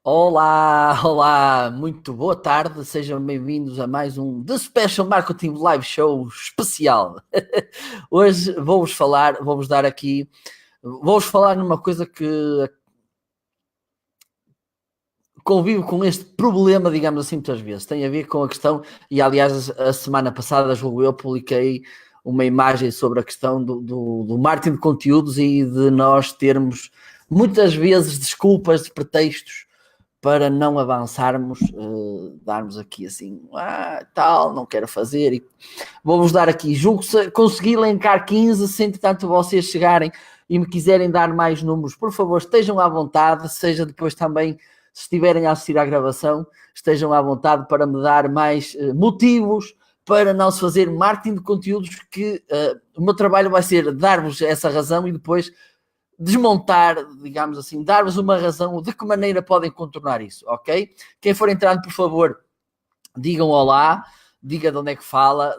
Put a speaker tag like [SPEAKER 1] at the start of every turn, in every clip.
[SPEAKER 1] Olá, olá, muito boa tarde, sejam bem-vindos a mais um The Special Marketing Live Show especial. Hoje vou-vos dar aqui, vou-vos falar numa coisa que convivo com este problema, digamos assim, muitas vezes. Tem a ver com a questão, e aliás, a semana passada, julgo eu, publiquei uma imagem sobre a questão do marketing de conteúdos e de nós termos muitas vezes desculpas, de pretextos para não avançarmos, darmos aqui assim, tal, não quero fazer. E vou-vos dar aqui, julgo que consegui elencar 15, se entretanto vocês chegarem e me quiserem dar mais números, por favor, estejam à vontade, seja depois também, se estiverem a assistir à gravação, estejam à vontade para me dar mais motivos para não se fazer marketing de conteúdos, que o meu trabalho vai ser dar-vos essa razão e depois desmontar, digamos assim, dar-vos uma razão de que maneira podem contornar isso, ok? Quem for entrando, por favor, digam olá, diga de onde é que fala,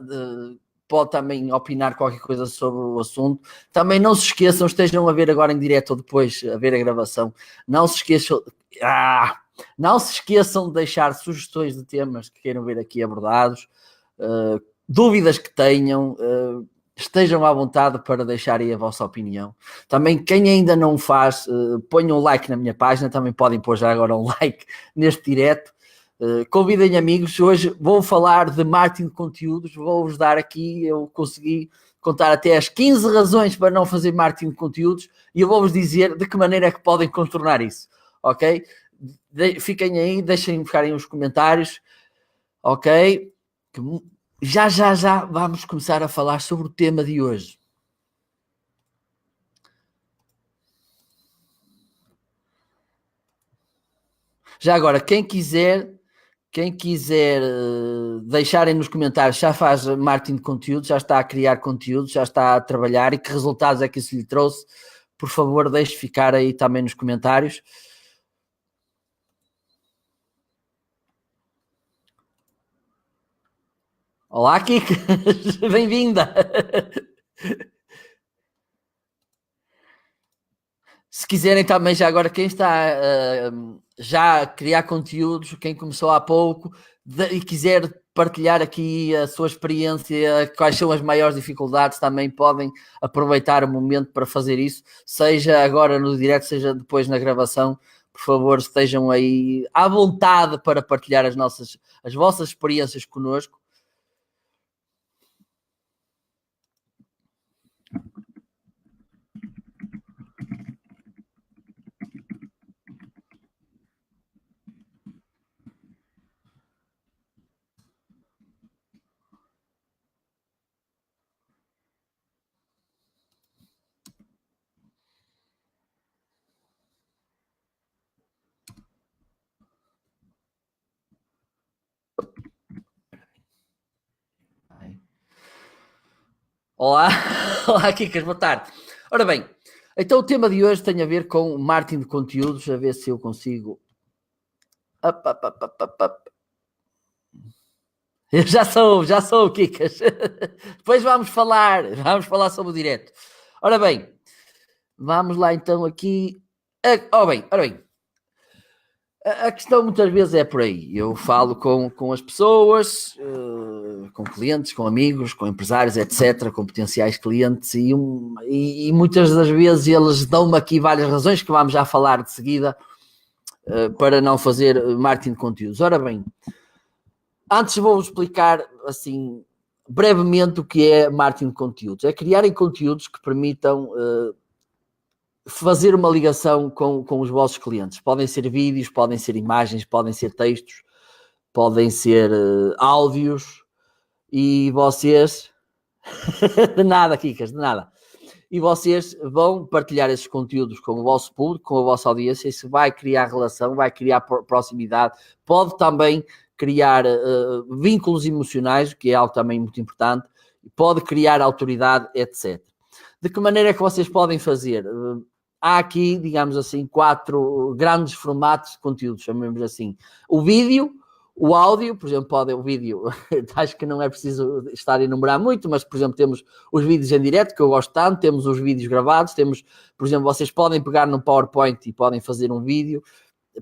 [SPEAKER 1] pode também opinar qualquer coisa sobre o assunto. Também não se esqueçam, estejam a ver agora em direto ou depois a ver a gravação, não se esqueçam, não se esqueçam de deixar sugestões de temas que queiram ver aqui abordados, dúvidas que tenham, estejam à vontade para deixarem a vossa opinião. Também, quem ainda não faz, ponham um like na minha página, também podem pôr já agora um like neste direto. Convidem amigos, hoje vou falar de marketing de conteúdos, vou-vos dar aqui, eu consegui contar até as 15 razões para não fazer marketing de conteúdos e eu vou-vos dizer de que maneira é que podem contornar isso, ok? Fiquem aí, deixem ficarem os comentários, ok? Já vamos começar a falar sobre o tema de hoje. Já agora, quem quiser deixarem nos comentários, já faz marketing de conteúdo, já está a criar conteúdo, já está a trabalhar e que resultados é que isso lhe trouxe, por favor, deixe ficar aí também nos comentários. Olá, Kika, bem-vinda. Se quiserem também, já agora, quem está já a criar conteúdos, quem começou há pouco e quiser partilhar aqui a sua experiência, quais são as maiores dificuldades, também podem aproveitar o momento para fazer isso, seja agora no direto, seja depois na gravação. Por favor, estejam aí à vontade para partilhar as vossas experiências connosco. Olá, olá, Kikas, boa tarde. Ora bem, então o tema de hoje tem a ver com marketing de conteúdos, a ver se eu consigo. Eu já sou, Kikas. Depois vamos falar sobre o direto. Ora bem, vamos lá então aqui. Ora bem, a questão muitas vezes é por aí. Eu falo com as pessoas, com clientes, com amigos, com empresários, etc., com potenciais clientes, e muitas das vezes eles dão-me aqui várias razões que vamos já falar de seguida para não fazer marketing de conteúdos. Ora bem, antes vou-vos explicar assim brevemente o que é marketing de conteúdos. É criarem conteúdos que permitam fazer uma ligação com os vossos clientes. Podem ser vídeos, podem ser imagens, podem ser textos, podem ser áudios, e vocês de nada, Kikas, de nada. E vocês vão partilhar esses conteúdos com o vosso público, com a vossa audiência. Isso vai criar relação, vai criar proximidade, pode também criar vínculos emocionais, que é algo também muito importante, pode criar autoridade, etc. De que maneira é que vocês podem fazer? Há aqui, digamos assim, 4 grandes formatos de conteúdos, chamemos assim. O vídeo, o áudio, por exemplo, o vídeo, acho que não é preciso estar a enumerar muito, mas, por exemplo, temos os vídeos em direto, que eu gosto tanto, temos os vídeos gravados, temos, por exemplo, vocês podem pegar num PowerPoint e podem fazer um vídeo,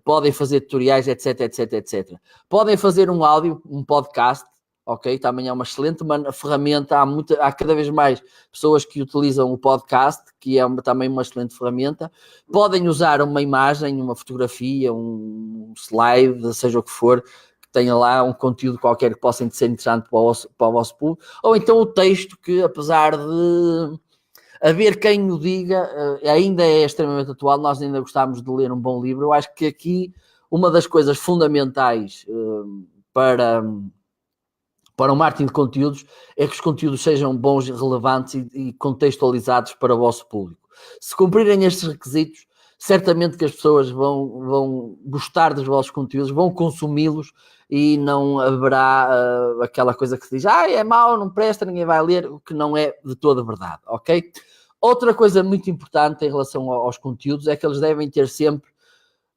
[SPEAKER 1] podem fazer tutoriais, etc, etc, etc. Podem fazer um áudio, um podcast, ok? Também é uma excelente ferramenta. Há cada vez mais pessoas que utilizam o podcast, que é também uma excelente ferramenta. Podem usar uma imagem, uma fotografia, um slide, seja o que for, que tenha lá um conteúdo qualquer que possa ser interessante para o vosso público. Ou então o texto, que apesar de haver quem o diga, ainda é extremamente atual. Nós ainda gostamos de ler um bom livro. Eu acho que aqui uma das coisas fundamentais para o marketing de conteúdos é que os conteúdos sejam bons, relevantes e contextualizados para o vosso público. Se cumprirem estes requisitos, certamente que as pessoas vão gostar dos vossos conteúdos, vão consumi-los e não haverá aquela coisa que se diz, é mau, não presta, ninguém vai ler, o que não é de toda verdade, ok? Outra coisa muito importante em relação aos conteúdos é que eles devem ter sempre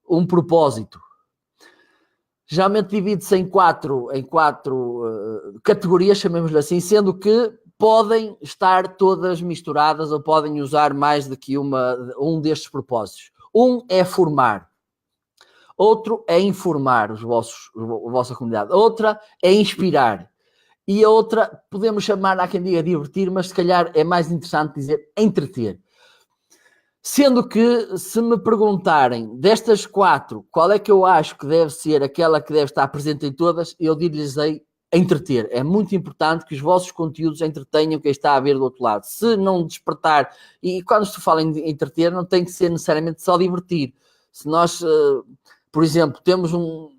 [SPEAKER 1] um propósito. Geralmente divide-se em quatro categorias, chamemos-lhe assim, sendo que podem estar todas misturadas ou podem usar mais do que um destes propósitos. Um é formar, outro é informar a vossa comunidade, outra é inspirar e a outra podemos chamar, há quem diga divertir, mas se calhar é mais interessante dizer entreter. Sendo que, se me perguntarem destas quatro, qual é que eu acho que deve ser aquela que deve estar presente em todas, eu dir-lhes-ei entreter. É muito importante que os vossos conteúdos entretenham quem está a ver do outro lado. Se não despertar, e quando se fala em entreter, não tem que ser necessariamente só divertir. Se nós, por exemplo, temos o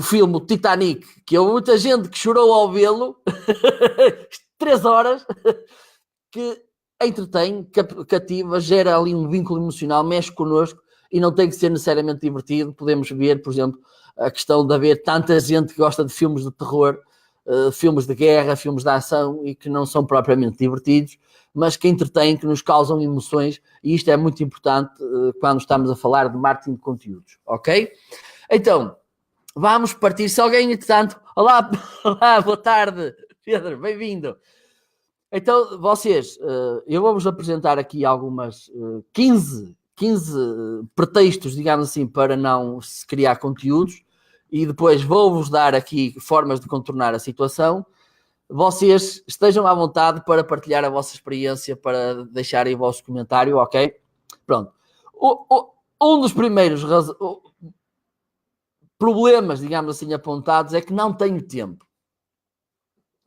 [SPEAKER 1] filme Titanic, que houve muita gente que chorou ao vê-lo, 3 horas, que entretém, cativa, gera ali um vínculo emocional, mexe connosco e não tem que ser necessariamente divertido. Podemos ver, por exemplo, a questão de haver tanta gente que gosta de filmes de terror, filmes de guerra, filmes de ação e que não são propriamente divertidos, mas que entretêm, que nos causam emoções, e isto é muito importante quando estamos a falar de marketing de conteúdos, ok? Então, vamos partir. Se alguém, entretanto, olá, boa tarde, Pedro, bem-vindo. Então, vocês, eu vou-vos apresentar aqui algumas 15 pretextos, digamos assim, para não se criar conteúdos, e depois vou-vos dar aqui formas de contornar a situação. Vocês estejam à vontade para partilhar a vossa experiência, para deixarem o vosso comentário, ok? Pronto. Um dos primeiros problemas, digamos assim, apontados é que não tenho tempo.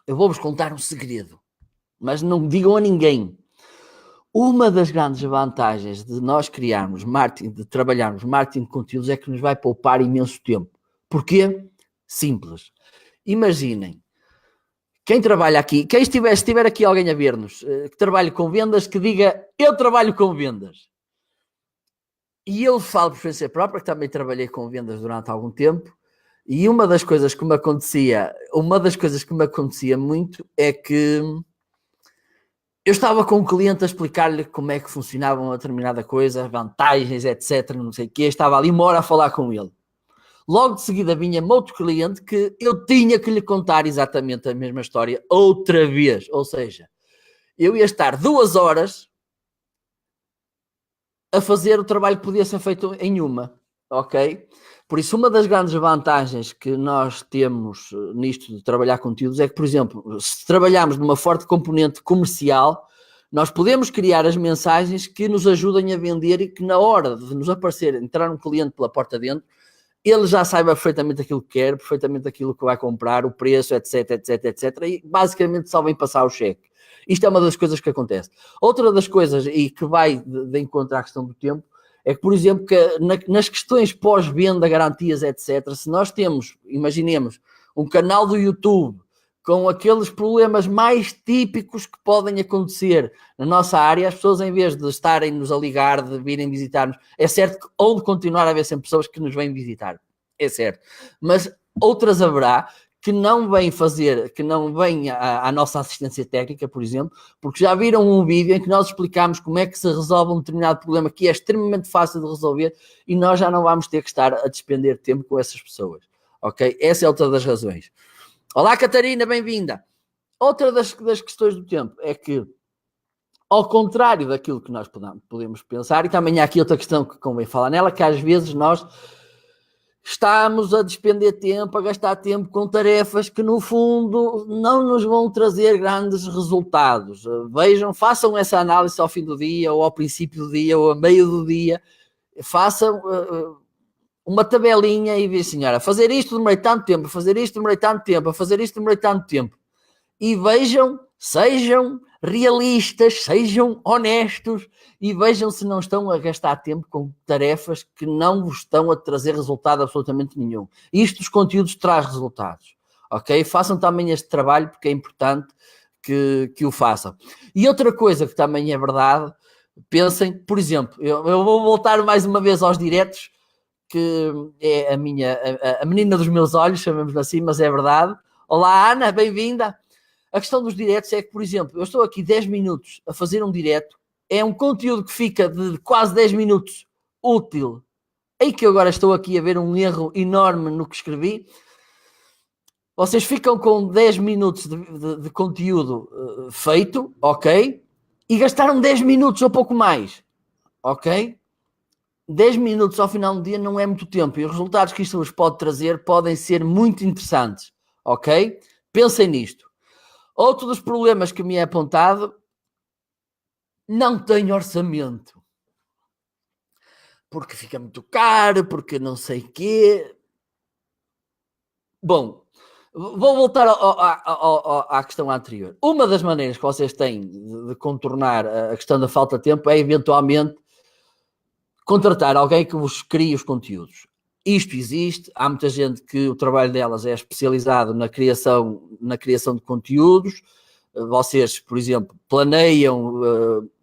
[SPEAKER 1] Eu vou-vos contar um segredo, mas não digam a ninguém. Uma das grandes vantagens de nós criarmos marketing, de trabalharmos marketing de conteúdos, é que nos vai poupar imenso tempo. Porquê? Simples. Imaginem, quem trabalha aqui, se estiver aqui alguém a ver-nos, que trabalhe com vendas, que diga, eu trabalho com vendas. E eu falo por experiência própria, que também trabalhei com vendas durante algum tempo, e uma das coisas que me acontecia muito é que eu estava com um cliente a explicar-lhe como é que funcionava uma determinada coisa, vantagens, etc, não sei o quê, estava ali uma hora a falar com ele. Logo de seguida vinha-me outro cliente que eu tinha que lhe contar exatamente a mesma história outra vez, ou seja, eu ia estar 2 horas a fazer o trabalho que podia ser feito em uma, ok? Por isso, uma das grandes vantagens que nós temos nisto de trabalhar conteúdos é que, por exemplo, se trabalharmos numa forte componente comercial, nós podemos criar as mensagens que nos ajudem a vender e que na hora de nos aparecer, entrar um cliente pela porta dentro, ele já saiba perfeitamente aquilo que quer, perfeitamente aquilo que vai comprar, o preço, etc, etc, etc, e basicamente só vem passar o cheque. Isto é uma das coisas que acontece. Outra das coisas, e que vai de encontro à questão do tempo, é que, por exemplo, que nas questões pós-venda, garantias, etc., se nós temos, imaginemos, um canal do YouTube com aqueles problemas mais típicos que podem acontecer na nossa área, as pessoas, em vez de estarem-nos a ligar, de virem visitar-nos, é certo que hão de continuar a haver sempre pessoas que nos vêm visitar, é certo, mas outras haverá que não vêm à nossa assistência técnica, por exemplo, porque já viram um vídeo em que nós explicamos como é que se resolve um determinado problema que é extremamente fácil de resolver e nós já não vamos ter que estar a despender tempo com essas pessoas, ok? Essa é outra das razões. Olá, Catarina, bem-vinda. Outra das questões do tempo é que ao contrário daquilo que nós podemos pensar, e também há aqui outra questão que convém falar nela, que às vezes nós estamos a despender tempo, a gastar tempo com tarefas que no fundo não nos vão trazer grandes resultados. Vejam, façam essa análise ao fim do dia, ou ao princípio do dia, ou a meio do dia, façam uma tabelinha e vejam, senhora, fazer isto demorei tanto tempo, fazer isto demorei tanto tempo, fazer isto demorei tanto tempo. E vejam, sejam realistas, sejam honestos e vejam se não estão a gastar tempo com tarefas que não vos estão a trazer resultado absolutamente nenhum. Isto, os conteúdos, traz resultados, ok? Façam também este trabalho porque é importante que o façam. E outra coisa que também é verdade, pensem, por exemplo, eu vou voltar mais uma vez aos diretos, que é a menina dos meus olhos, chamemos assim, mas é verdade. Olá, Ana, bem-vinda. A questão dos diretos é que, por exemplo, eu estou aqui 10 minutos a fazer um direto, é um conteúdo que fica de quase 10 minutos útil, e que eu agora estou aqui a ver um erro enorme no que escrevi. Vocês ficam com 10 minutos de conteúdo feito, ok? E gastaram 10 minutos ou pouco mais, ok? 10 minutos ao final do dia não é muito tempo, e os resultados que isto vos pode trazer podem ser muito interessantes, ok? Pensem nisto. Outro dos problemas que me é apontado, não tenho orçamento. Porque fica muito caro, porque não sei o quê. Bom, vou voltar à questão anterior. Uma das maneiras que vocês têm de contornar a questão da falta de tempo é, eventualmente, contratar alguém que vos crie os conteúdos. Isto existe, há muita gente que o trabalho delas é especializado na criação de conteúdos. Vocês, por exemplo, planeiam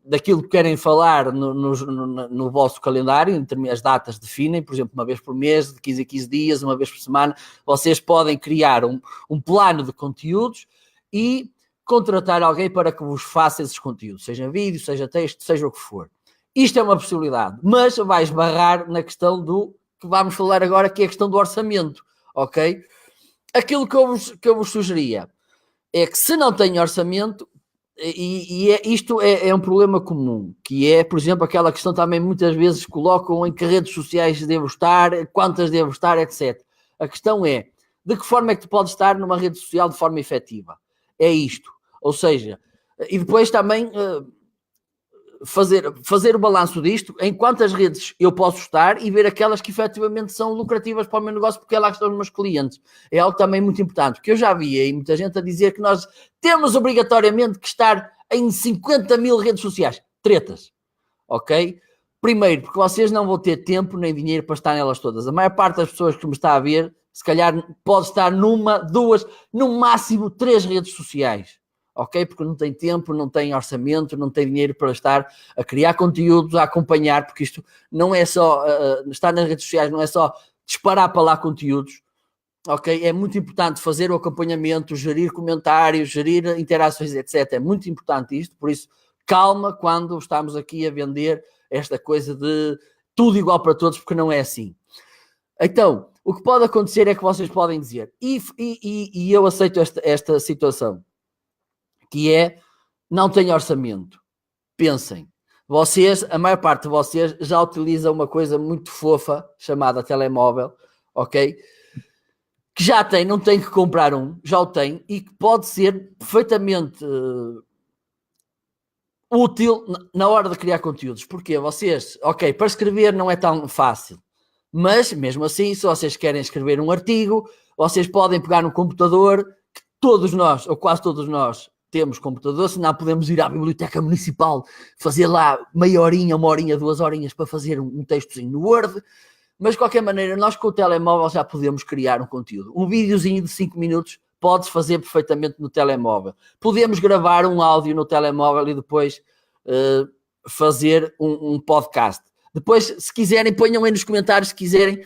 [SPEAKER 1] daquilo que querem falar no vosso calendário, as datas definem, por exemplo, uma vez por mês, de 15 a 15 dias, uma vez por semana. Vocês podem criar um plano de conteúdos e contratar alguém para que vos faça esses conteúdos, seja vídeo, seja texto, seja o que for. Isto é uma possibilidade, mas vai esbarrar na questão do que vamos falar agora, que é a questão do orçamento, ok? Aquilo que eu vos sugeria é que, se não tem orçamento, isto é um problema comum, que é, por exemplo, aquela questão também muitas vezes colocam em que redes sociais devo estar, quantas devo estar, etc. A questão é, de que forma é que tu podes estar numa rede social de forma efetiva? É isto. Ou seja, e depois também fazer o balanço disto, em quantas redes eu posso estar e ver aquelas que efetivamente são lucrativas para o meu negócio, porque é lá que estão os meus clientes. É algo também muito importante, porque eu já vi aí muita gente a dizer que nós temos obrigatoriamente que estar em 50 mil redes sociais. Tretas, ok? Primeiro, porque vocês não vão ter tempo nem dinheiro para estar nelas todas. A maior parte das pessoas que me está a ver, se calhar pode estar numa, duas, no máximo 3 redes sociais. Ok? Porque não tem tempo, não tem orçamento, não tem dinheiro para estar a criar conteúdos, a acompanhar, porque isto não é só, estar nas redes sociais não é só disparar para lá conteúdos, ok? É muito importante fazer o acompanhamento, gerir comentários, gerir interações, etc. É muito importante isto, por isso, calma quando estamos aqui a vender esta coisa de tudo igual para todos, porque não é assim. Então, o que pode acontecer é que vocês podem dizer, e eu aceito esta situação, que é, não tem orçamento. Pensem, vocês, a maior parte de vocês já utiliza uma coisa muito fofa chamada telemóvel, ok? Que já tem, não tem que comprar um, já o tem, e que pode ser perfeitamente útil na hora de criar conteúdos. Porque vocês, ok, para escrever não é tão fácil, mas mesmo assim, se vocês querem escrever um artigo, vocês podem pegar no computador, que todos nós, ou quase todos nós, temos computador, senão podemos ir à biblioteca municipal, fazer lá meia horinha, 1 horinha, 2 horinhas para fazer um textozinho no Word, mas de qualquer maneira, nós com o telemóvel já podemos criar um conteúdo. Um videozinho de 5 minutos pode-se fazer perfeitamente no telemóvel. Podemos gravar um áudio no telemóvel e depois fazer um podcast. Depois, se quiserem, ponham aí nos comentários, se quiserem,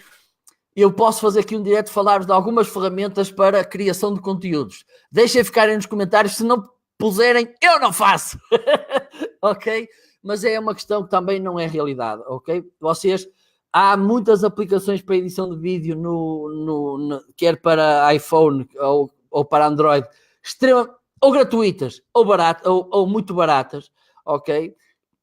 [SPEAKER 1] eu posso fazer aqui um direto, falar-vos de algumas ferramentas para a criação de conteúdos. Deixem ficar aí nos comentários, se não puserem, eu não faço. Ok? Mas é uma questão que também não é realidade, ok? Vocês, há muitas aplicações para edição de vídeo, quer para iPhone ou para Android, ou gratuitas, ou muito baratas, ok?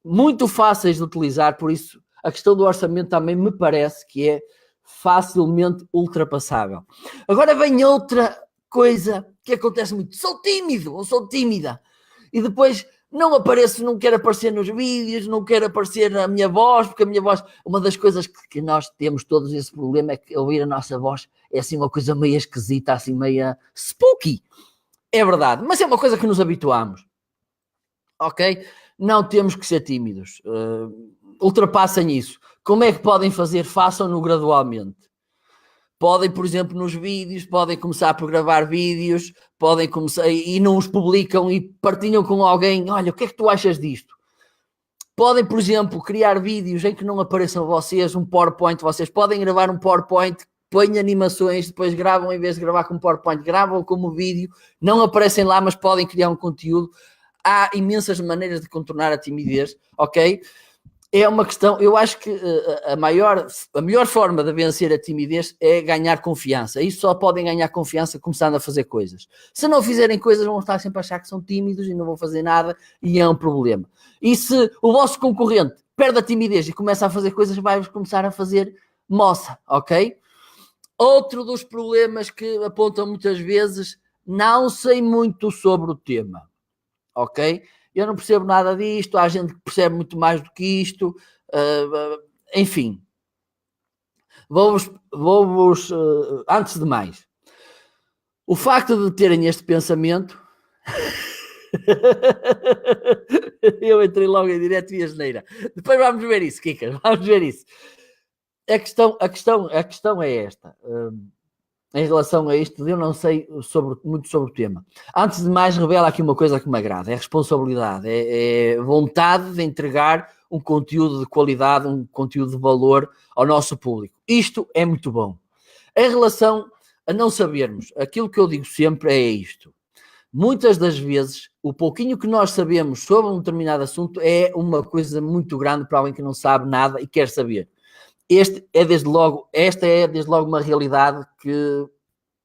[SPEAKER 1] Muito fáceis de utilizar, por isso a questão do orçamento também me parece que é facilmente ultrapassável. Agora vem outra coisa que acontece muito. Sou tímido ou sou tímida. E depois não apareço, não quero aparecer nos vídeos, não quero aparecer na minha voz, porque a minha voz... Uma das coisas que nós temos todos esse problema é que ouvir a nossa voz é assim uma coisa meio esquisita, assim meio spooky. É verdade, mas é uma coisa que nos habituamos. Ok? Não temos que ser tímidos. Ultrapassem isso. Como é que podem fazer? Façam-no gradualmente. Podem, por exemplo, nos vídeos, podem começar por gravar vídeos, podem começar e não os publicam e partilham com alguém. Olha, o que é que tu achas disto? Podem, por exemplo, criar vídeos em que não apareçam vocês, um PowerPoint. Vocês podem gravar um PowerPoint, põem animações, depois gravam, em vez de gravar com PowerPoint, gravam como vídeo. Não aparecem lá, mas podem criar um conteúdo. Há imensas maneiras de contornar a timidez, ok? É uma questão, eu acho que a melhor forma de vencer a timidez é ganhar confiança. E só podem ganhar confiança começando a fazer coisas. Se não fizerem coisas, vão estar sempre a achar que são tímidos e não vão fazer nada e é um problema. E se o vosso concorrente perde a timidez e começa a fazer coisas, vai-vos começar a fazer moça, ok? Outro dos problemas que apontam muitas vezes, não sei muito sobre o tema. Ok? Eu não percebo nada disto, há gente que percebe muito mais do que isto, enfim. Vou-vos antes de mais, o facto de terem este pensamento, eu entrei logo em direto e a geneira. Depois vamos ver isso, Kika, vamos ver isso. A questão é esta. Em relação a isto, eu não sei muito sobre o tema. Antes de mais, revela aqui uma coisa que me agrada: é responsabilidade, é vontade de entregar um conteúdo de qualidade, um conteúdo de valor ao nosso público. Isto é muito bom. Em relação a não sabermos, aquilo que eu digo sempre é isto. Muitas das vezes, o pouquinho que nós sabemos sobre um determinado assunto é uma coisa muito grande para alguém que não sabe nada e quer saber. Esta é desde logo uma realidade que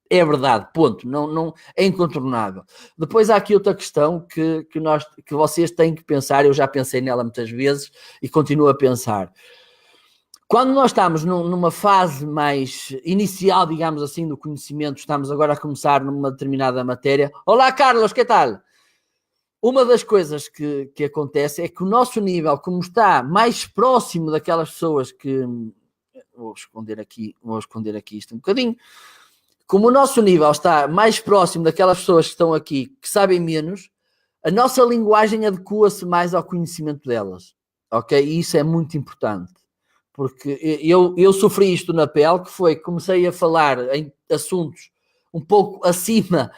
[SPEAKER 1] é verdade, ponto, não é incontornável. Depois há aqui outra questão que vocês têm que pensar, eu já pensei nela muitas vezes e continuo a pensar. Quando nós estamos numa fase mais inicial, digamos assim, do conhecimento, estamos agora a começar numa determinada matéria. Olá, Carlos, que tal? Uma das coisas que acontece é que o nosso nível, como está mais próximo daquelas pessoas que... Vou esconder aqui isto um bocadinho. Como o nosso nível está mais próximo daquelas pessoas que estão aqui, que sabem menos, a nossa linguagem adequa-se mais ao conhecimento delas. Ok? E isso é muito importante. Porque eu sofri isto na pele, que foi, comecei a falar em assuntos um pouco acima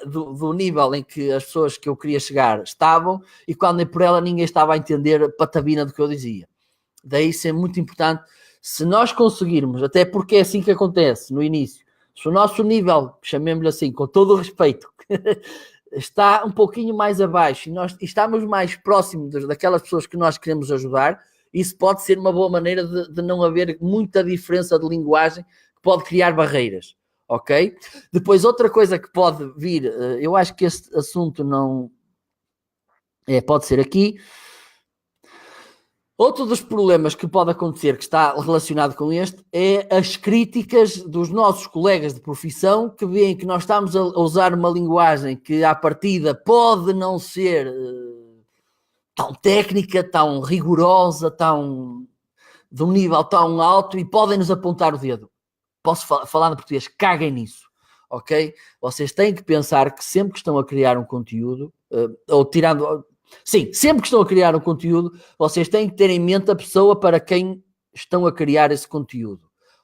[SPEAKER 1] do nível em que as pessoas que eu queria chegar estavam, e quando nem por ela ninguém estava a entender a patavina do que eu dizia. Daí isso é muito importante. Se nós conseguirmos, até porque é assim que acontece no início, se o nosso nível, chamemos-lhe assim, com todo o respeito, está um pouquinho mais abaixo e nós estamos mais próximos daquelas pessoas que nós queremos ajudar, isso pode ser uma boa maneira de não haver muita diferença de linguagem, que pode criar barreiras. Ok? Depois, outra coisa que pode vir, eu acho que este assunto não... pode ser aqui. Outro dos problemas que pode acontecer, que está relacionado com este, é as críticas dos nossos colegas de profissão que veem que nós estamos a usar uma linguagem que, à partida, pode não ser tão técnica, tão rigorosa, de um nível tão alto, e podem nos apontar o dedo. Posso falar no português? Caguem nisso, ok? Vocês têm que pensar que sempre que estão a criar um conteúdo, ou tirando... Sim, sempre que estão a criar um conteúdo, vocês têm que ter em mente a pessoa para quem estão a criar esse conteúdo,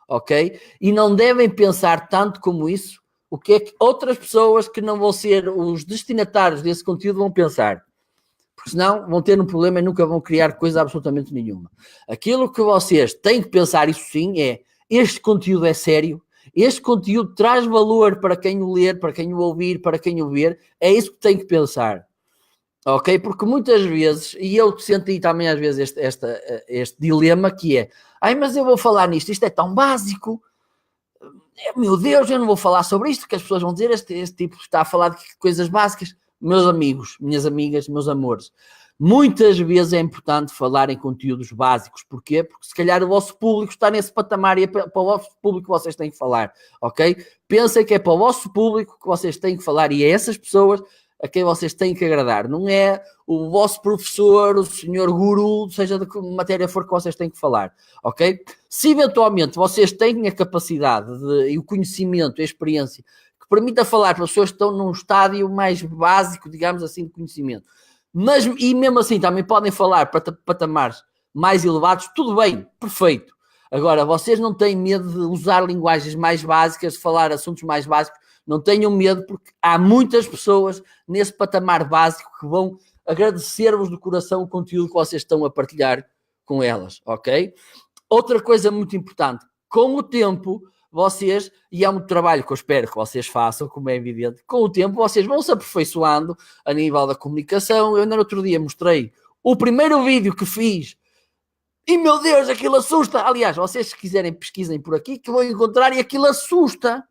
[SPEAKER 1] ok? E não devem pensar tanto como isso, o que é que outras pessoas que não vão ser os destinatários desse conteúdo vão pensar. Porque senão vão ter um problema e nunca vão criar coisa absolutamente nenhuma. Aquilo que vocês têm que pensar, isso sim, é: este conteúdo é sério, este conteúdo traz valor para quem o ler, para quem o ouvir, para quem o ver, é isso que têm que pensar. Ok? Porque muitas vezes, e eu senti também às vezes este dilema que é: mas eu vou falar nisto, isto é tão básico, meu Deus, eu não vou falar sobre isto, que as pessoas vão dizer, este tipo está a falar de coisas básicas. Meus amigos, minhas amigas, meus amores, Muitas vezes é importante falar em conteúdos básicos. Porquê? Porque se calhar o vosso público está nesse patamar e é para o vosso público que vocês têm que falar, ok? Pensem que é para o vosso público que vocês têm que falar e é essas pessoas a quem vocês têm que agradar. Não é o vosso professor, o senhor guru, seja de que matéria for que vocês têm que falar, ok? Se eventualmente vocês têm a capacidade e o conhecimento, a experiência que permita falar para pessoas que estão num estádio mais básico, digamos assim, de conhecimento, mas e mesmo assim também podem falar para patamares mais elevados, tudo bem, perfeito. Agora, vocês não têm medo de usar linguagens mais básicas, de falar assuntos mais básicos, não tenham medo, porque há muitas pessoas nesse patamar básico que vão agradecer-vos do coração o conteúdo que vocês estão a partilhar com elas, ok? Outra coisa muito importante, com o tempo, vocês, e é um trabalho que eu espero que vocês façam, como é evidente, com o tempo vocês vão se aperfeiçoando a nível da comunicação. Eu ainda no outro dia mostrei o primeiro vídeo que fiz e, meu Deus, aquilo assusta. Aliás, vocês se quiserem pesquisem por aqui que vão encontrar e aquilo assusta.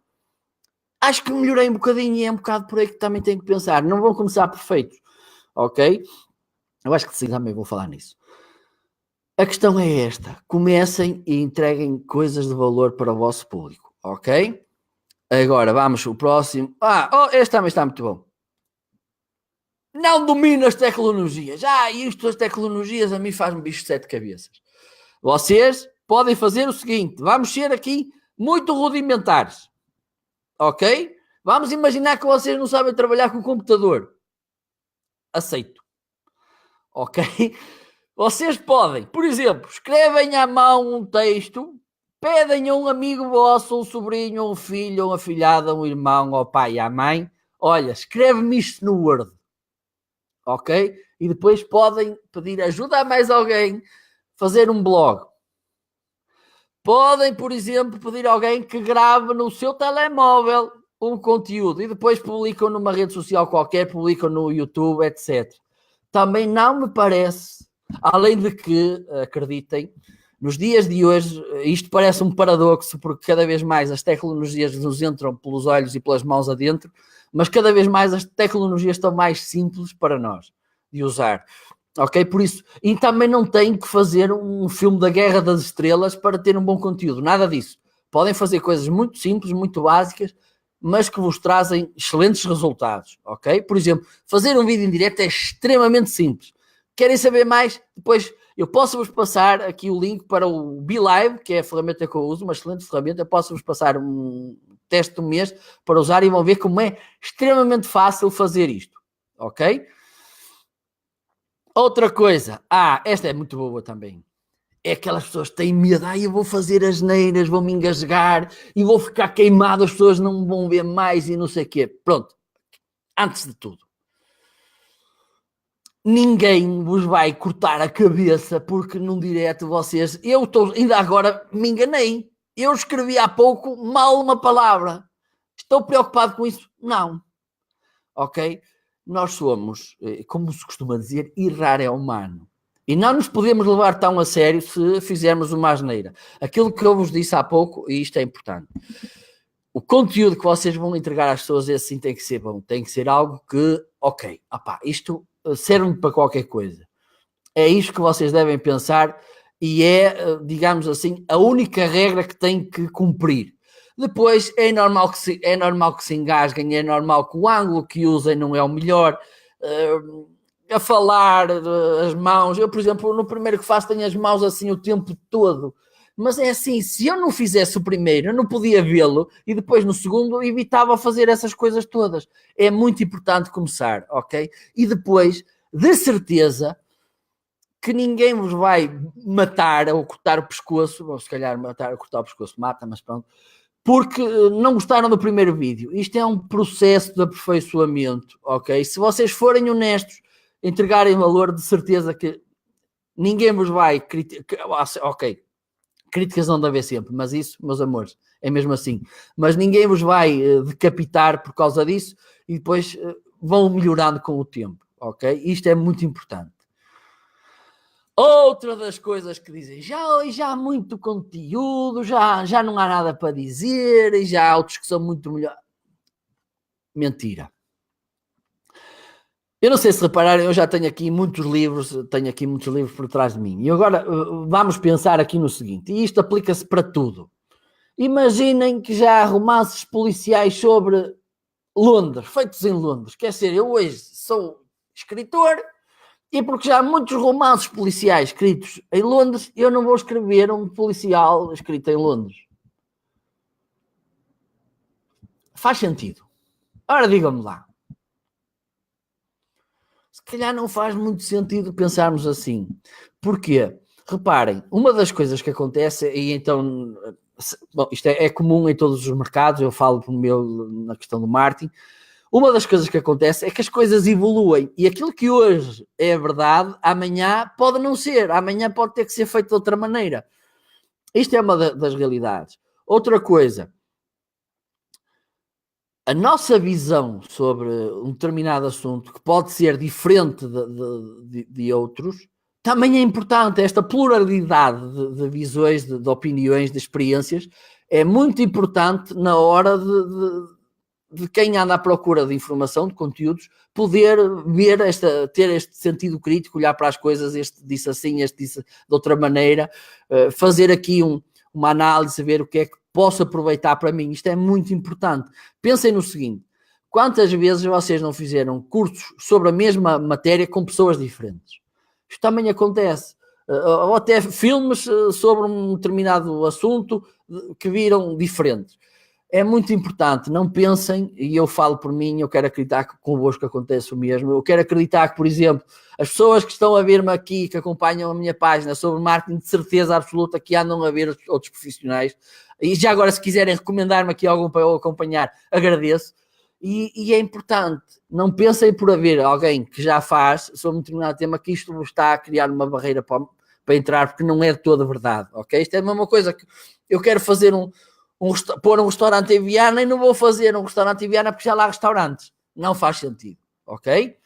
[SPEAKER 1] Acho que melhorei um bocadinho e é um bocado por aí que também tenho que pensar. Não vão começar perfeitos, ok? Eu acho que sim, também vou falar nisso. A questão é esta: comecem e entreguem coisas de valor para o vosso público, ok? Agora vamos o próximo. Este também está muito bom. Não domino as tecnologias. Isto das tecnologias a mim faz-me bicho de 7 cabeças. Vocês podem fazer o seguinte: vamos ser aqui muito rudimentares, ok? Vamos imaginar que vocês não sabem trabalhar com o computador. Aceito, ok? Vocês podem, por exemplo, escrevem à mão um texto, pedem a um amigo vosso, um sobrinho, um filho, um afilhado, um irmão, ao pai, à mãe, olha, escreve-me isto no Word, ok? E depois podem pedir ajuda a mais alguém, fazer um blog. Podem, por exemplo, pedir a alguém que grave no seu telemóvel um conteúdo e depois publicam numa rede social qualquer, publicam no YouTube, etc. Também não me parece. Além de que, acreditem, nos dias de hoje, isto parece um paradoxo, porque cada vez mais as tecnologias nos entram pelos olhos e pelas mãos adentro, mas cada vez mais as tecnologias estão mais simples para nós de usar, ok? Por isso, e também não têm que fazer um filme da Guerra das Estrelas para ter um bom conteúdo, nada disso. Podem fazer coisas muito simples, muito básicas, mas que vos trazem excelentes resultados, ok? Por exemplo, fazer um vídeo em direto é extremamente simples. Querem saber mais? Depois eu posso-vos passar aqui o link para o BeLive, que é a ferramenta que eu uso, uma excelente ferramenta. Eu posso-vos passar um teste de um mês para usar e vão ver como é extremamente fácil fazer isto, ok? Outra coisa, esta é muito boa também. É aquelas pessoas que têm medo, eu vou fazer asneiras, vou me engasgar e vou ficar queimado, as pessoas não vão ver mais e não sei o quê. Pronto, antes de tudo, ninguém vos vai cortar a cabeça porque num direto vocês... ainda agora me enganei. Eu escrevi há pouco mal uma palavra. Estou preocupado com isso? Não. Ok? Nós somos, como se costuma dizer, errar é humano. E não nos podemos levar tão a sério se fizermos uma asneira. Aquilo que eu vos disse há pouco, e isto é importante, o conteúdo que vocês vão entregar às pessoas, esse sim tem que ser bom. Tem que ser algo que, ok, isto serve para qualquer coisa. É isto que vocês devem pensar e é, digamos assim, a única regra que têm que cumprir. Depois é normal que se engasguem, é normal que o ângulo que usem não é o melhor. A falar, as mãos. Eu, por exemplo, no primeiro que faço tenho as mãos assim o tempo todo. Mas é assim, se eu não fizesse o primeiro, eu não podia vê-lo e depois no segundo evitava fazer essas coisas todas. É muito importante começar, ok? E depois, de certeza, que ninguém vos vai matar ou cortar o pescoço, ou se calhar matar ou cortar o pescoço mata, mas pronto, porque não gostaram do primeiro vídeo. Isto é um processo de aperfeiçoamento, ok? Se vocês forem honestos, entregarem valor, de certeza que ninguém vos vai criticar, ok, críticas não deve haver sempre, mas isso, meus amores, é mesmo assim. Mas ninguém vos vai decapitar por causa disso e depois vão melhorando com o tempo, ok? Isto é muito importante. Outra das coisas que dizem, já há muito conteúdo, já não há nada para dizer, e já há outros que são muito melhores. Mentira. Eu não sei se repararem, eu já tenho aqui muitos livros por trás de mim. E agora vamos pensar aqui no seguinte, e isto aplica-se para tudo. Imaginem que já há romances policiais sobre Londres, feitos em Londres. Quer dizer, eu hoje sou escritor e porque já há muitos romances policiais escritos em Londres, eu não vou escrever um policial escrito em Londres. Faz sentido. Ora, digam-me lá. Se calhar não faz muito sentido pensarmos assim. Porquê? Reparem, uma das coisas que acontece, e então, bom, isto é comum em todos os mercados, eu falo por meu na questão do marketing, uma das coisas que acontece é que as coisas evoluem e aquilo que hoje é verdade, amanhã pode não ser, amanhã pode ter que ser feito de outra maneira. Isto é uma das realidades. Outra coisa, a nossa visão sobre um determinado assunto, que pode ser diferente de outros, também é importante. Esta pluralidade de visões, de opiniões, de experiências, é muito importante na hora de quem anda à procura de informação, de conteúdos, poder ver ter este sentido crítico, olhar para as coisas, este disse assim, este disse de outra maneira, fazer aqui uma análise, ver o que é que posso aproveitar para mim. Isto é muito importante. Pensem no seguinte, quantas vezes vocês não fizeram cursos sobre a mesma matéria com pessoas diferentes? Isto também acontece. Ou até filmes sobre um determinado assunto que viram diferentes. É muito importante, não pensem, e eu falo por mim, eu quero acreditar que convosco acontece o mesmo, eu quero acreditar que, por exemplo, as pessoas que estão a ver-me aqui, que acompanham a minha página sobre marketing, de certeza absoluta que andam a ver outros profissionais, e já agora se quiserem recomendar-me aqui algum para eu acompanhar, agradeço, e é importante, não pensem por haver alguém que já faz sobre um determinado tema que isto está a criar uma barreira para entrar, porque não é de toda verdade, ok? Isto é a mesma coisa que eu quero fazer pôr um restaurante em Viana e não vou fazer um restaurante em Viana porque já lá há restaurantes. Não faz sentido, ok?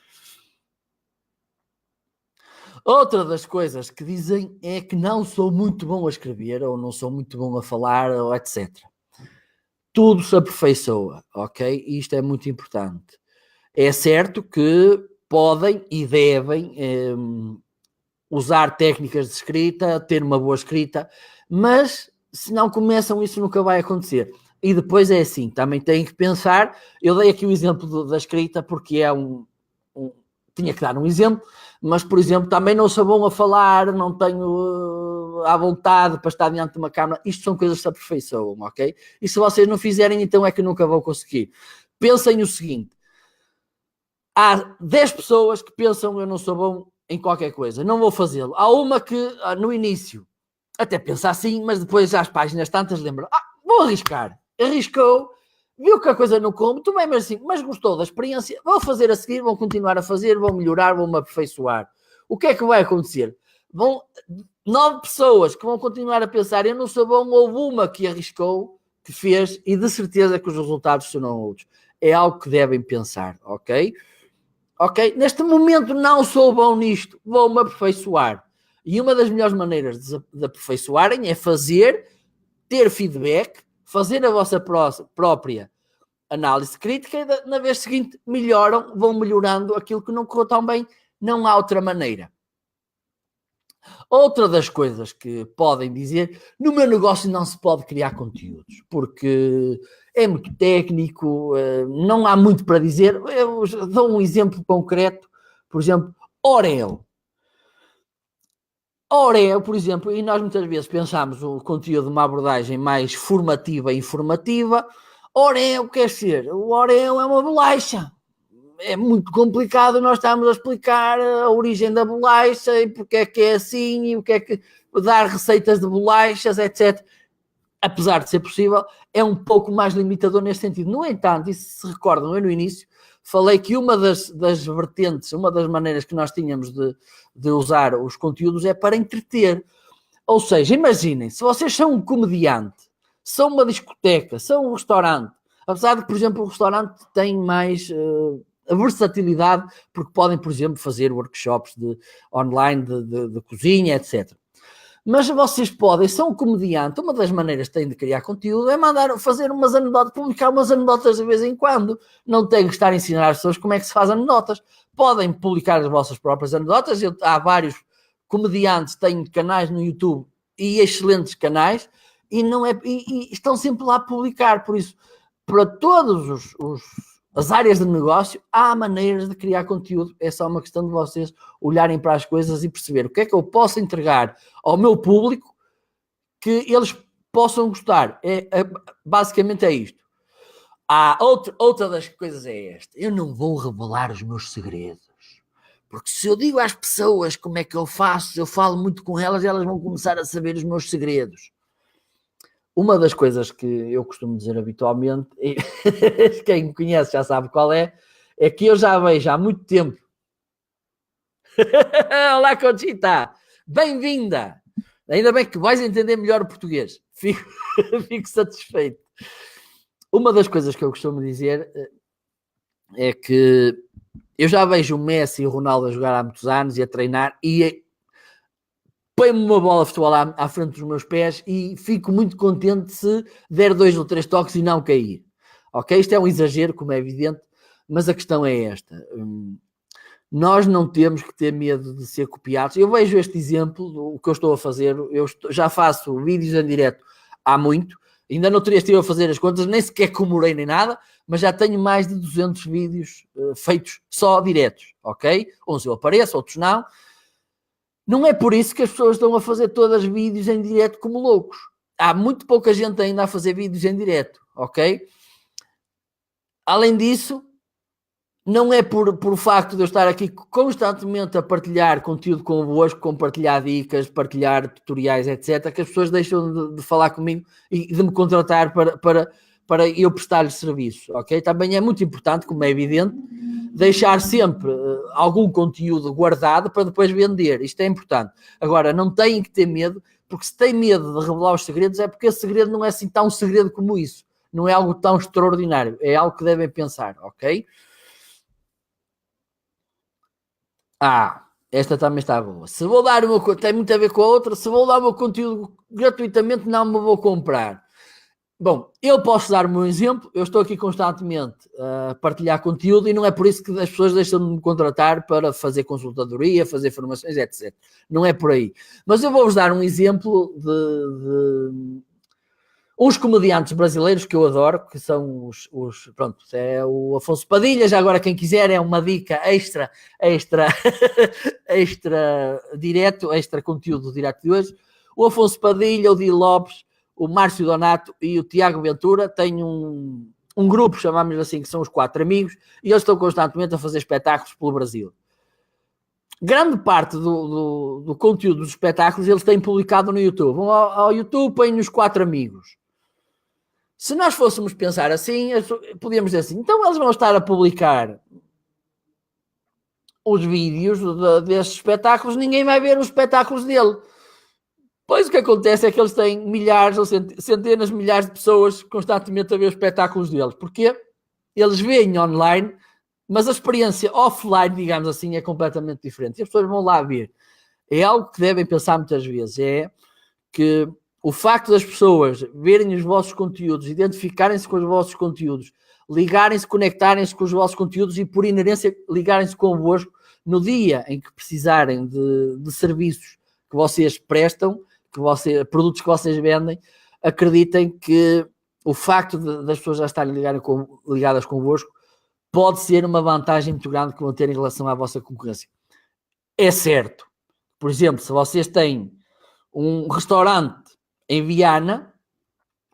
[SPEAKER 1] Outra das coisas que dizem é que não sou muito bom a escrever ou não sou muito bom a falar, ou etc. Tudo se aperfeiçoa, ok? E isto é muito importante. É certo que podem e devem usar técnicas de escrita, ter uma boa escrita, mas se não começam, isso nunca vai acontecer. E depois é assim, também têm que pensar, eu dei aqui o exemplo da escrita porque é tinha que dar um exemplo, mas, por exemplo, também não sou bom a falar, não tenho à vontade para estar diante de uma câmara, isto são coisas que se aperfeiçoam, ok? E se vocês não fizerem, então é que nunca vão conseguir. Pensem o seguinte, há 10 pessoas que pensam eu não sou bom em qualquer coisa, não vou fazê-lo. Há uma que, no início, até pensa assim, mas depois às páginas tantas lembram, vou arriscar. Arriscou, viu que a coisa não correu muito bem, mas gostou da experiência, vou fazer a seguir, vou continuar a fazer, vou melhorar, vou-me aperfeiçoar. O que é que vai acontecer? 9 pessoas que vão continuar a pensar, eu não sou bom, houve uma que arriscou, que fez, e de certeza que os resultados serão outros. É algo que devem pensar, ok? Ok? Neste momento não sou bom nisto, vou-me aperfeiçoar. E uma das melhores maneiras de aperfeiçoarem é ter feedback, fazer a vossa própria análise crítica e na vez seguinte melhoram, vão melhorando aquilo que não correu tão bem, não há outra maneira. Outra das coisas que podem dizer, no meu negócio não se pode criar conteúdos, porque é muito técnico, não há muito para dizer. Eu dou um exemplo concreto, por exemplo, Oreo. Oreo, por exemplo, e nós muitas vezes pensamos o conteúdo de uma abordagem mais formativa e informativa. Oreo quer ser, o Oreo é uma bolacha. É muito complicado nós estamos a explicar a origem da bolacha e porque é assim e o que é que dar receitas de bolachas, etc. Apesar de ser possível, é um pouco mais limitador nesse sentido. No entanto, e se recordam, eu no início falei que uma das vertentes, uma das maneiras que nós tínhamos de usar os conteúdos é para entreter. Ou seja, imaginem, se vocês são um comediante, são uma discoteca, são um restaurante, apesar de, por exemplo, o restaurante tem mais a versatilidade, porque podem, por exemplo, fazer workshops online de cozinha, etc. Mas vocês podem, são um comediante, uma das maneiras que têm de criar conteúdo é fazer umas anedotas, publicar umas anedotas de vez em quando. Não têm que estar a ensinar as pessoas como é que se faz anedotas. Podem publicar as vossas próprias anedotas. Há vários comediantes que têm canais no YouTube e excelentes canais e estão sempre lá a publicar. Por isso, para todas as áreas de negócio, há maneiras de criar conteúdo. É só uma questão de vocês olharem para as coisas e perceber o que é que eu posso entregar ao meu público que eles possam gostar. Basicamente é isto. Outra das coisas é esta. Eu não vou revelar os meus segredos. Porque se eu digo às pessoas como é que eu faço, eu falo muito com elas e elas vão começar a saber os meus segredos. Uma das coisas que eu costumo dizer habitualmente, e quem me conhece já sabe qual é que eu já vejo há muito tempo. Olá, Conchita! Bem-vinda! Ainda bem que vais entender melhor o português. Fico satisfeito. Uma das coisas que eu costumo dizer é que eu já vejo o Messi e o Ronaldo a jogar há muitos anos e a treinar e põe-me uma bola de futebol à frente dos meus pés e fico muito contente se der 2 ou 3 toques e não cair. Ok? Isto é um exagero, como é evidente, mas a questão é esta. Nós não temos que ter medo de ser copiados. Eu vejo este exemplo, o que eu estou a fazer, já faço vídeos em direto há muito, ainda não teria estive a fazer as contas, nem sequer comemorei nem nada, mas já tenho mais de 200 vídeos feitos só diretos, ok? Uns eu apareço, outros não. Não é por isso que as pessoas estão a fazer todas vídeos em direto como loucos. Há muito pouca gente ainda a fazer vídeos em direto, ok? Além disso, não é por o facto de eu estar aqui constantemente a partilhar conteúdo convosco, compartilhar dicas, partilhar tutoriais, etc., que as pessoas deixam de falar comigo e de me contratar para eu prestar-lhes serviço, ok? Também é muito importante, como é evidente, deixar sempre algum conteúdo guardado para depois vender. Isto é importante. Agora, não têm que ter medo, porque se têm medo de revelar os segredos é porque esse segredo não é assim tão segredo como isso. Não é algo tão extraordinário. É algo que devem pensar, ok? Esta também está boa. Se vou dar uma coisa, tem muito a ver com a outra, se vou dar o meu conteúdo gratuitamente, não me vou comprar. Bom, eu posso dar o meu exemplo, eu estou aqui constantemente a partilhar conteúdo e não é por isso que as pessoas deixam de me contratar para fazer consultadoria, fazer formações, etc. Não é por aí. Mas eu vou-vos dar um exemplo de uns comediantes brasileiros que eu adoro, que são pronto, é o Afonso Padilha. Já agora quem quiser é uma dica extra direto, extra conteúdo direto de hoje. O Afonso Padilha, o Di Lopes, o Márcio Donato e o Tiago Ventura têm um grupo, chamamos assim, que são os 4 amigos, e eles estão constantemente a fazer espetáculos pelo Brasil. Grande parte do conteúdo dos espetáculos eles têm publicado no YouTube. Vão ao YouTube, põem os 4 amigos. Se nós fôssemos pensar assim, podíamos dizer assim, então eles vão estar a publicar os vídeos desses espetáculos, ninguém vai ver os espetáculos dele. Pois o que acontece é que eles têm milhares ou centenas de milhares de pessoas constantemente a ver os espetáculos deles. Porquê? Eles veem online, mas a experiência offline, digamos assim, é completamente diferente. E as pessoas vão lá ver. É algo que devem pensar muitas vezes. É que o facto das pessoas verem os vossos conteúdos, identificarem-se com os vossos conteúdos, ligarem-se, conectarem-se com os vossos conteúdos e, por inerência, ligarem-se convosco no dia em que precisarem de serviços que vocês prestam, produtos que vocês vendem, acreditem que o facto das pessoas já estarem ligadas convosco pode ser uma vantagem muito grande que vão ter em relação à vossa concorrência. É certo. Por exemplo, se vocês têm um restaurante em Viana,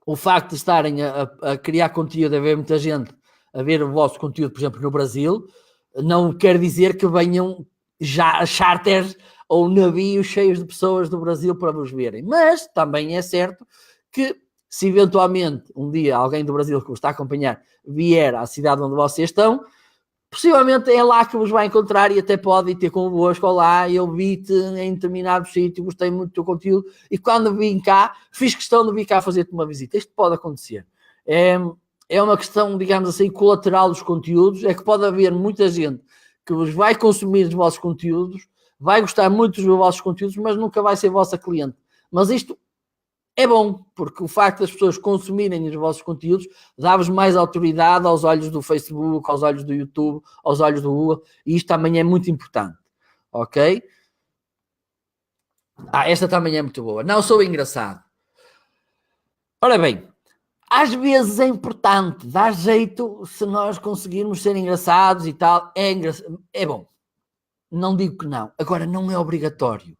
[SPEAKER 1] o facto de estarem a criar conteúdo, a ver muita gente a ver o vosso conteúdo, por exemplo, no Brasil, não quer dizer que venham já charters ou navios cheios de pessoas do Brasil para vos verem. Mas também é certo que se eventualmente um dia alguém do Brasil que vos está a acompanhar vier à cidade onde vocês estão, possivelmente é lá que vos vai encontrar e até pode ir ter convosco. Olá, eu vi-te em determinado sítio, gostei muito do teu conteúdo e quando vim cá, fiz questão de vir cá fazer-te uma visita. Isto pode acontecer. É uma questão, digamos assim, colateral dos conteúdos, é que pode haver muita gente que vos vai consumir os vossos conteúdos, vai gostar muito dos vossos conteúdos, mas nunca vai ser vossa cliente. Mas isto é bom, porque o facto das pessoas consumirem os vossos conteúdos dá-vos mais autoridade aos olhos do Facebook, aos olhos do YouTube, aos olhos do Google, e isto também é muito importante, ok? Esta também é muito boa. Não sou engraçado. Ora bem, às vezes é importante, dá jeito se nós conseguirmos ser engraçados e tal, é bom. Não digo que não. Agora, não é obrigatório.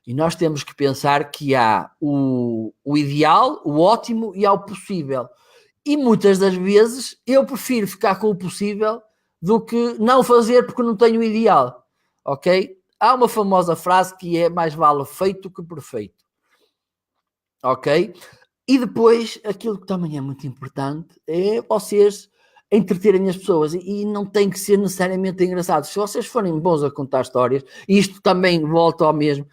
[SPEAKER 1] E nós temos que pensar que há o ideal, o ótimo e há o possível. E muitas das vezes eu prefiro ficar com o possível do que não fazer porque não tenho o ideal. Ok? Há uma famosa frase que é: mais vale feito que perfeito. Ok? E depois, aquilo que também é muito importante é vocês entreterem as pessoas, e não tem que ser necessariamente engraçado. Se vocês forem bons a contar histórias, e isto também volta ao mesmo,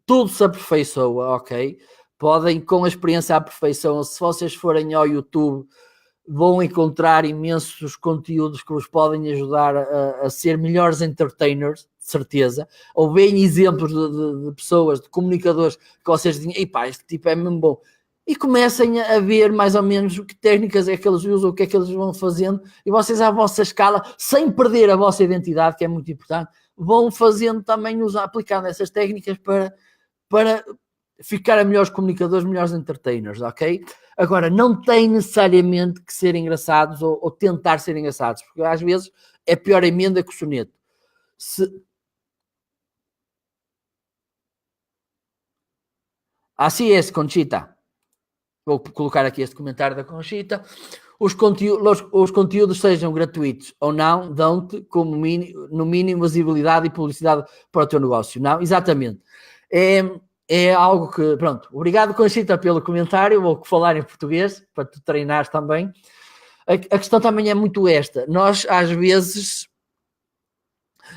[SPEAKER 1] tudo se aperfeiçoa, ok? Podem, com a experiência, aperfeiçoam. Se vocês forem ao YouTube, vão encontrar imensos conteúdos que vos podem ajudar a ser melhores entertainers, de certeza. Ou veem exemplos de pessoas, de comunicadores, que vocês dizem: ei pá, este tipo é mesmo bom. E comecem a ver mais ou menos que técnicas é que eles usam, o que é que eles vão fazendo, e vocês, à vossa escala, sem perder a vossa identidade, que é muito importante, vão fazendo também, aplicando essas técnicas para ficar a melhores comunicadores, melhores entertainers, ok? Agora, não tem necessariamente que ser engraçados ou tentar ser engraçados, porque às vezes é pior a emenda que o soneto. Assim é, Conchita. Vou colocar aqui este comentário da Conchita. Os conteúdos sejam gratuitos ou não, dão-te como no mínimo visibilidade e publicidade para o teu negócio. Não, exatamente. É algo que, pronto, obrigado, Conchita, pelo comentário. Vou falar em português para tu treinares também. A questão também é muito esta. Nós, às vezes,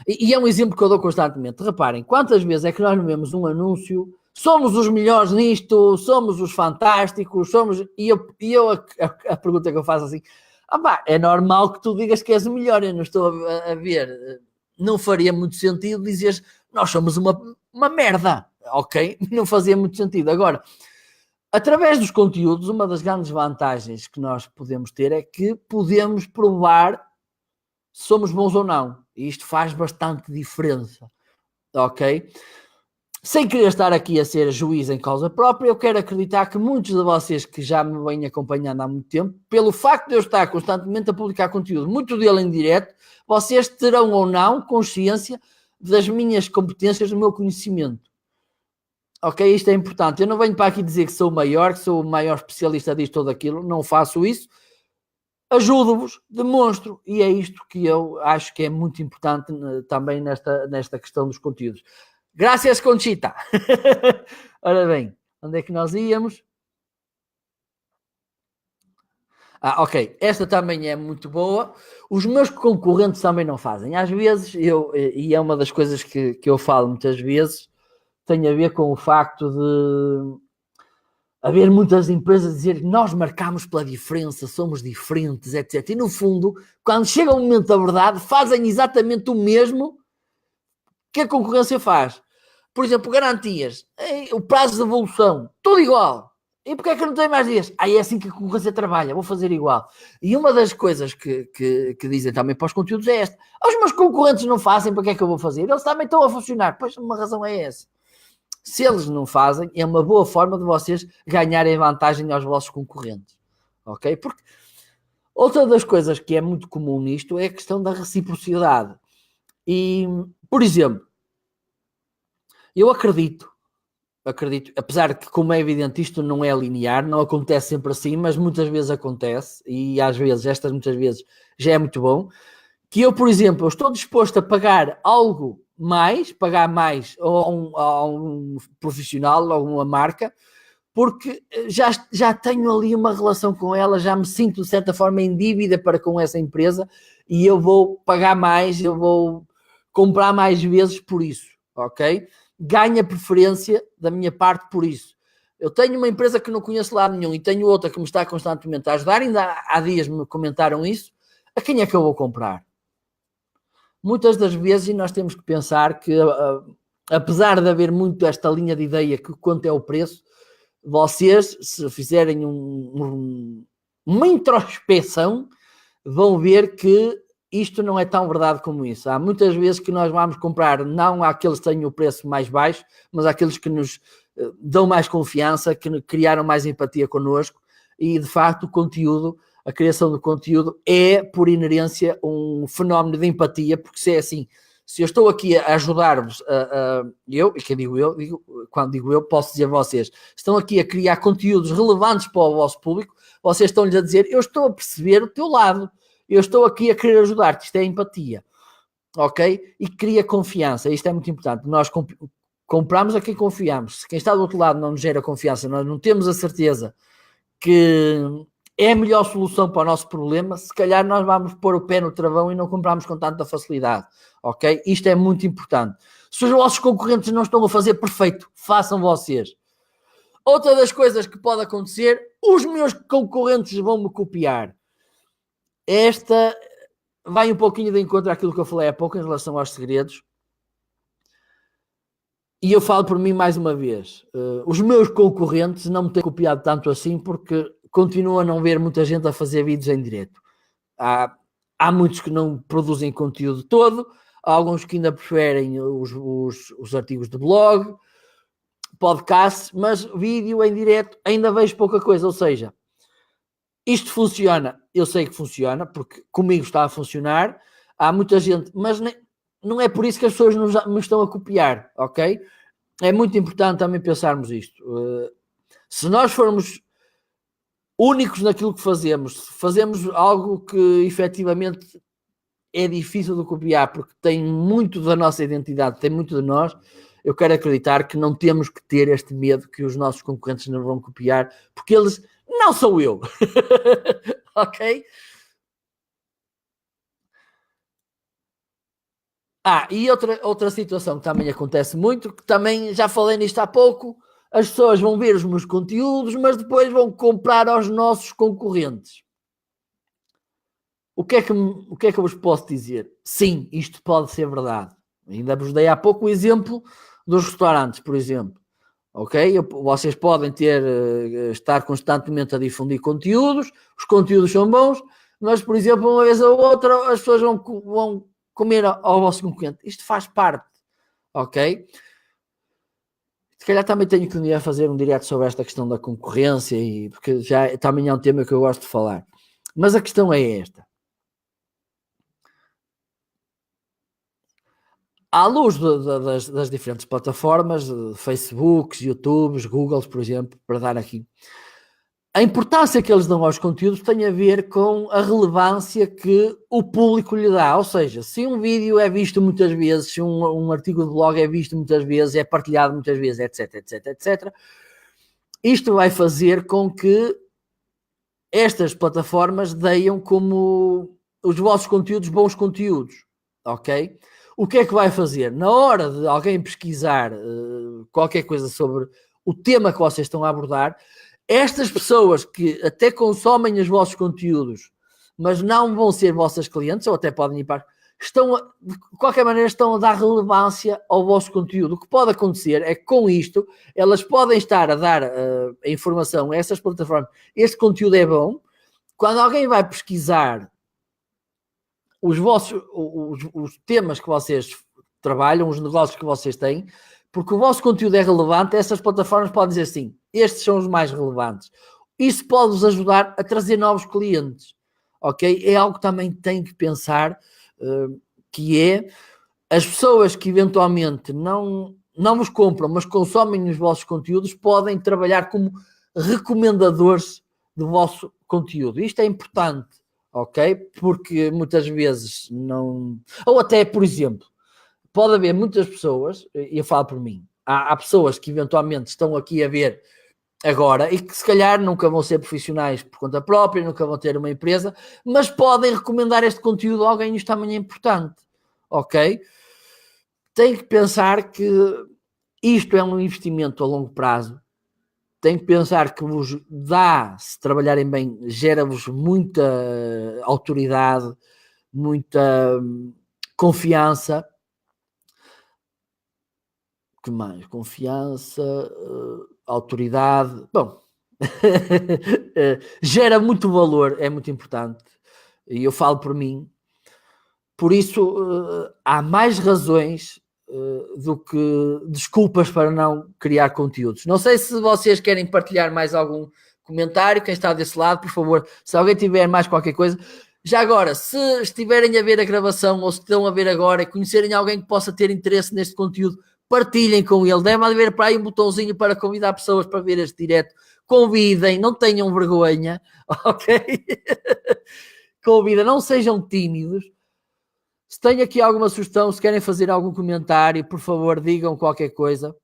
[SPEAKER 1] e é um exemplo que eu dou constantemente. Reparem, quantas vezes é que nós vemos um anúncio: somos os melhores nisto, somos os fantásticos, somos... E a pergunta que eu faço assim: é normal que tu digas que és o melhor, eu não estou a ver. Não faria muito sentido dizeres: nós somos uma merda, ok? Não fazia muito sentido. Agora, através dos conteúdos, uma das grandes vantagens que nós podemos ter é que podemos provar se somos bons ou não. E isto faz bastante diferença, ok? Sem querer estar aqui a ser juiz em causa própria, eu quero acreditar que muitos de vocês que já me vêm acompanhando há muito tempo, pelo facto de eu estar constantemente a publicar conteúdo, muito dele em direto, vocês terão ou não consciência das minhas competências, do meu conhecimento. Ok? Isto é importante. Eu não venho para aqui dizer que sou o maior, que sou o maior especialista disto ou daquilo, não faço isso. Ajudo-vos, demonstro, e é isto que eu acho que é muito importante também nesta questão dos conteúdos. Graças, Conchita. Ora bem, onde é que nós íamos? Ok, esta também é muito boa. Os meus concorrentes também não fazem. Às vezes, e é uma das coisas que eu falo muitas vezes, tem a ver com o facto de haver muitas empresas a dizer que nós marcamos pela diferença, somos diferentes, etc. E no fundo, quando chega o momento da verdade, fazem exatamente o mesmo que a concorrência faz. Por exemplo, garantias, o prazo de evolução, tudo igual. E porquê é que eu não tenho mais dias? É assim que a concorrência trabalha, vou fazer igual. E uma das coisas que dizem também para os conteúdos é esta: os meus concorrentes não fazem, para que é que eu vou fazer? Eles também estão a funcionar. Pois uma razão é essa. Se eles não fazem, é uma boa forma de vocês ganharem vantagem aos vossos concorrentes. Ok? Porque outra das coisas que é muito comum nisto é a questão da reciprocidade. E, por exemplo, eu acredito, apesar que, como é evidente, isto não é linear, não acontece sempre assim, mas muitas vezes acontece, e às vezes, muitas vezes, já é muito bom, que eu, por exemplo, eu estou disposto a pagar pagar mais a um profissional, a uma marca, porque já tenho ali uma relação com ela, já me sinto de certa forma em dívida para com essa empresa, e eu vou pagar mais, eu vou comprar mais vezes por isso, ok? Ganha preferência da minha parte por isso. Eu tenho uma empresa que não conheço lado nenhum e tenho outra que me está constantemente a ajudar, ainda há dias me comentaram isso, a quem é que eu vou comprar? Muitas das vezes, e nós temos que pensar que, apesar de haver muito esta linha de ideia que quanto é o preço, vocês, se fizerem uma introspeção, vão ver que isto não é tão verdade como isso. Há muitas vezes que nós vamos comprar não àqueles que têm o preço mais baixo, mas àqueles que nos dão mais confiança, que criaram mais empatia connosco, e de facto o conteúdo, a criação do conteúdo é por inerência um fenómeno de empatia, porque se é assim, se eu estou aqui a ajudar-vos, eu, e quem quando digo eu, posso dizer vocês, estão aqui a criar conteúdos relevantes para o vosso público, vocês estão-lhes a dizer, eu estou a perceber o teu lado, eu estou aqui a querer ajudar-te, isto é empatia, ok? E cria confiança, isto é muito importante. Nós compramos a quem confiamos. Se quem está do outro lado não nos gera confiança, nós não temos a certeza que é a melhor solução para o nosso problema, se calhar nós vamos pôr o pé no travão e não compramos com tanta facilidade, ok? Isto é muito importante. Se os vossos concorrentes não estão a fazer perfeito, façam vocês. Outra das coisas que pode acontecer, os meus concorrentes vão me copiar. Esta vai um pouquinho de encontro àquilo que eu falei há pouco em relação aos segredos. E eu falo por mim mais uma vez. Os meus concorrentes não me têm copiado tanto assim porque continuo a não ver muita gente a fazer vídeos em direto. Há muitos que não produzem conteúdo todo, há alguns que ainda preferem os artigos de blog, podcast, mas vídeo em direto ainda vejo pouca coisa. Ou seja, isto funciona, eu sei que funciona, porque comigo está a funcionar. Há muita gente, mas não é por isso que as pessoas nos estão a copiar, ok? É muito importante também pensarmos isto. Se nós formos únicos naquilo que fazemos, se fazemos algo que efetivamente é difícil de copiar, porque tem muito da nossa identidade, tem muito de nós, eu quero acreditar que não temos que ter este medo que os nossos concorrentes não vão copiar, porque eles não sou eu. Ok? E outra situação que também acontece muito, que também já falei nisto há pouco, as pessoas vão ver os meus conteúdos, mas depois vão comprar aos nossos concorrentes. O que é que eu vos posso dizer? Sim, isto pode ser verdade. Ainda vos dei há pouco o exemplo dos restaurantes, por exemplo. Ok? Vocês podem estar constantemente a difundir conteúdos, os conteúdos são bons, mas, por exemplo, uma vez ou outra, as pessoas vão comer ao vosso concorrente. Isto faz parte, ok? Se calhar também tenho que um dia fazer um direto sobre esta questão da concorrência, porque já também é um tema que eu gosto de falar. Mas a questão é esta. À luz das diferentes plataformas, Facebooks, YouTubes, Googles, por exemplo, para dar aqui, a importância que eles dão aos conteúdos tem a ver com a relevância que o público lhe dá. Ou seja, se um vídeo é visto muitas vezes, se um artigo de blog é visto muitas vezes, é partilhado muitas vezes, etc, etc, etc, isto vai fazer com que estas plataformas deem como os vossos conteúdos bons conteúdos, ok? O que é que vai fazer? Na hora de alguém pesquisar qualquer coisa sobre o tema que vocês estão a abordar, estas pessoas que até consomem os vossos conteúdos, mas não vão ser vossas clientes, ou até podem ir para... de qualquer maneira, estão a dar relevância ao vosso conteúdo. O que pode acontecer é que com isto, elas podem estar a dar a informação a essas plataformas. Este conteúdo é bom. Quando alguém vai pesquisar os temas que vocês trabalham, os negócios que vocês têm, porque o vosso conteúdo é relevante, essas plataformas podem dizer assim, estes são os mais relevantes. Isso pode-vos ajudar a trazer novos clientes, ok? É algo que também tem que pensar, que é as pessoas que eventualmente não vos compram, mas consomem os vossos conteúdos, podem trabalhar como recomendadores do vosso conteúdo. Isto é importante, ok? Porque muitas vezes não... Ou até, por exemplo, pode haver muitas pessoas, e eu falo por mim, há pessoas que eventualmente estão aqui a ver agora e que se calhar nunca vão ser profissionais por conta própria, nunca vão ter uma empresa, mas podem recomendar este conteúdo a alguém. Isto também é importante, ok? Tem que pensar que isto é um investimento a longo prazo. Tem que pensar que vos dá, se trabalharem bem, gera-vos muita autoridade, muita confiança. Que mais? Confiança. autoridade. Bom, gera muito valor, é muito importante. E eu falo por mim. Por isso, há mais razões do que desculpas para não criar conteúdos. Não sei se vocês querem partilhar mais algum comentário, quem está desse lado, por favor, se alguém tiver mais qualquer coisa. Já agora, se estiverem a ver a gravação ou se estão a ver agora e conhecerem alguém que possa ter interesse neste conteúdo, partilhem com ele. Deve haver para aí um botãozinho para convidar pessoas para ver este direto. Convidem, não tenham vergonha, ok? Convidem, não sejam tímidos. Se têm aqui alguma sugestão, se querem fazer algum comentário, por favor, digam qualquer coisa.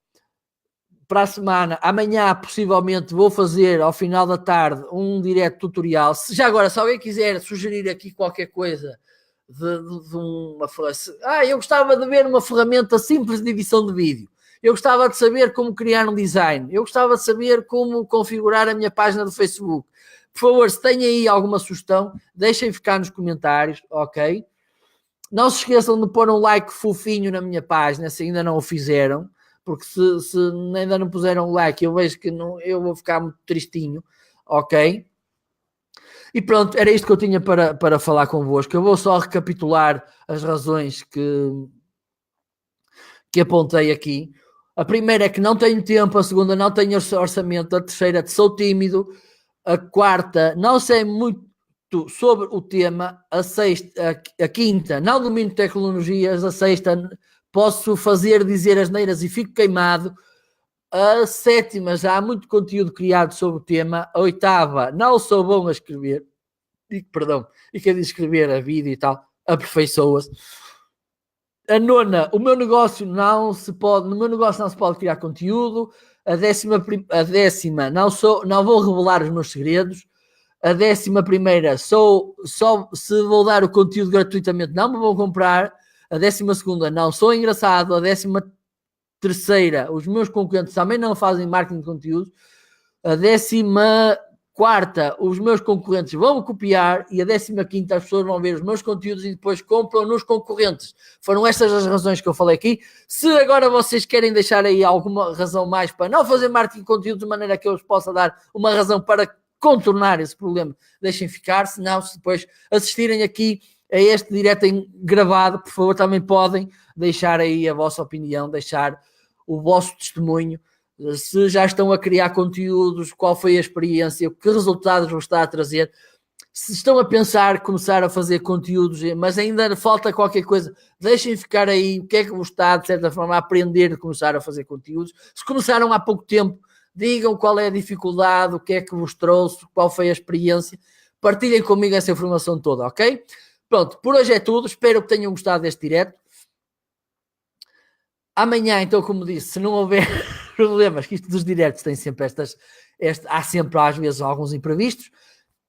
[SPEAKER 1] Para a semana, amanhã, possivelmente, vou fazer, ao final da tarde, um direto tutorial. Já agora, se alguém quiser sugerir aqui qualquer coisa de uma... eu gostava de ver uma ferramenta simples de edição de vídeo. Eu gostava de saber como criar um design. Eu gostava de saber como configurar a minha página do Facebook. Por favor, se têm aí alguma sugestão, deixem ficar nos comentários, ok? Não se esqueçam de pôr um like fofinho na minha página, se ainda não o fizeram, porque se ainda não puseram like, eu vejo que não, eu vou ficar muito tristinho, ok? E pronto, era isto que eu tinha para falar convosco. Eu vou só recapitular as razões que apontei aqui. A primeira é que não tenho tempo, a segunda não tenho orçamento, a terceira sou tímido, a quarta não sei muito sobre o tema, a sexta, a quinta, não domino tecnologias, a sexta, posso dizer asneiras e fico queimado, a sétima, já há muito conteúdo criado sobre o tema, a oitava, não sou bom a escrever, e quer dizer escrever a vídeo e tal, aperfeiçoa-se. A nona, no meu negócio não se pode criar conteúdo. A décima, não vou revelar os meus segredos. A 11ª, se vou dar o conteúdo gratuitamente, não me vou comprar. A 12ª, não sou engraçado. A 13ª, os meus concorrentes também não fazem marketing de conteúdo. A 14ª, os meus concorrentes vão copiar. E a 15ª, as pessoas vão ver os meus conteúdos e depois compram nos concorrentes. Foram estas as razões que eu falei aqui. Se agora vocês querem deixar aí alguma razão mais para não fazer marketing de conteúdo, de maneira que eu vos possa dar uma razão para contornar esse problema, deixem ficar. Se não, se depois assistirem aqui a este direto gravado, por favor, também podem deixar aí a vossa opinião, deixar o vosso testemunho, se já estão a criar conteúdos, qual foi a experiência, que resultados vos está a trazer, se estão a pensar começar a fazer conteúdos, mas ainda falta qualquer coisa, deixem ficar aí o que é que vos está, de certa forma, a aprender a começar a fazer conteúdos. Se começaram há pouco tempo, digam qual é a dificuldade, o que é que vos trouxe, qual foi a experiência. Partilhem comigo essa informação toda, ok? Pronto, por hoje é tudo. Espero que tenham gostado deste direto. Amanhã, então, como disse, se não houver problemas, que isto dos diretos tem sempre há sempre às vezes alguns imprevistos,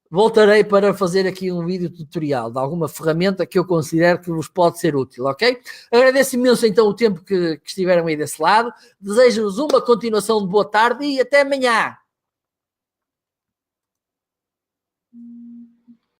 [SPEAKER 1] voltarei para fazer aqui um vídeo tutorial de alguma ferramenta que eu considero que vos pode ser útil, ok? Agradeço imenso então o tempo que estiveram aí desse lado. Desejo-vos uma continuação de boa tarde e até amanhã.